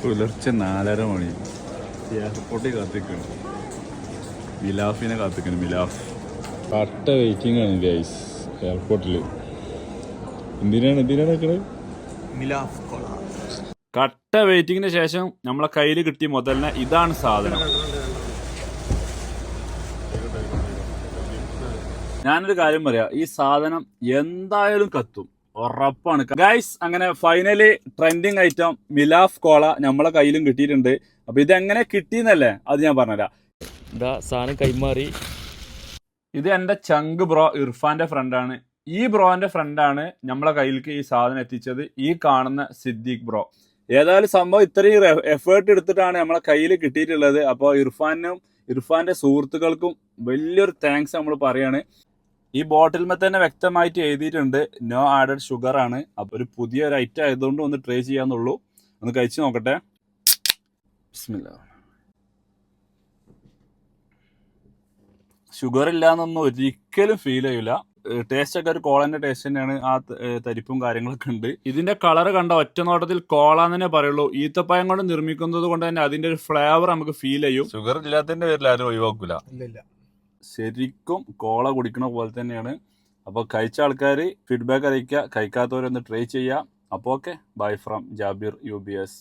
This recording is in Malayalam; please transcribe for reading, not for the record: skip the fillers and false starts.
പുലർച്ചെ 4:30 എയർപോർട്ടിൽ കാത്തിക്കണം. മിലാഫിനെ കാത്തിക്കണം. മിലാഫ് കട്ട വെയിറ്റിംഗ് ആണ് ഗൈസ് എയർപോർട്ടിൽ. എന്തിനാണ് നിൽക്കുന്നത്? മിലാഫ് കോള. കട്ട വെയിറ്റിങ്ങിന് ശേഷം നമ്മളെ കയ്യിൽ കിട്ടിയ മുതലിനെ ഇതാണ് സാധനം. ഞാനൊരു കാര്യം പറയാം, ഈ സാധനം എന്തായാലും കത്തും, ഉറപ്പാണ് ഗൈസ്. അങ്ങനെ ഫൈനലി ട്രെൻഡിങ് ഐറ്റം മിലാഫ് കോള നമ്മളെ കയ്യിലും കിട്ടിയിട്ടുണ്ട്. അപ്പൊ ഇതെങ്ങനെ കിട്ടിയെന്നല്ലേ അത് ഞാൻ പറഞ്ഞുതരാം. ഇതാ സാധനം കൈമാറി. ഇത് എൻ്റെ ചങ്ക് ബ്രോ ഇർഫാന്റെ ഫ്രണ്ടാണ്. ഈ ബ്രോന്റെ ഫ്രണ്ടാണ് നമ്മളെ കയ്യിലേക്ക് ഈ സാധനം എത്തിച്ചത്, ഈ കാണുന്ന സിദ്ദീഖ് ബ്രോ. ഏതായാലും സംഭവം ഇത്രയും എഫേർട്ട് എടുത്തിട്ടാണ് നമ്മളെ കയ്യിൽ കിട്ടിയിട്ടുള്ളത്. അപ്പോൾ ഇർഫാനും ഇർഫാന്റെ സുഹൃത്തുക്കൾക്കും വലിയൊരു താങ്ക്സ് നമ്മൾ പറയാണ്. ഈ ബോട്ടിൽമേ തന്നെ വ്യക്തമായിട്ട് എഴുതിയിട്ടുണ്ട് നോ ആഡഡ് ഷുഗർ ആണ്. അപ്പോൾ ഒരു പുതിയൊരു ഐറ്റം ആയതുകൊണ്ട് ഒന്ന് ട്രൈ ചെയ്യാന്നുള്ളൂ. ഒന്ന് കഴിച്ചു നോക്കട്ടെ. ബിസ്മില്ലാ. ഷുഗർ ഇല്ലാന്നൊന്നും ഒരിക്കലും ഫീൽ ചെയ്യില്ല. ടേസ്റ്റ് ഒക്കെ ഒരു കോളന്റെ ടേസ്റ്റ് തന്നെയാണ്. ആ തരിപ്പും കാര്യങ്ങളൊക്കെ ഉണ്ട്. ഇതിന്റെ കളർ കണ്ട ഒറ്റ നോട്ടത്തിൽ കോള തന്നെ പറയുള്ളൂ. ഈത്തപ്പഴം കൊണ്ട് നിർമ്മിക്കുന്നത് കൊണ്ട് തന്നെ അതിന്റെ ഒരു ഫ്ലേവർ നമുക്ക് ഫീൽ ചെയ്യും. ഷുഗർ ഇല്ലാത്തതിന്റെ പേരിൽ ആരും ഒഴിവാക്കൂല. ശരിക്കും കോള കുടിക്കണ പോലെ തന്നെയാണ്. അപ്പോൾ കഴിച്ച ആൾക്കാർ ഫീഡ്ബാക്ക് അറിയിക്കുക, കഴിക്കാത്തവരൊന്ന് ട്രൈ ചെയ്യുക. അപ്പോൾ okay, bye from Jabir UBS.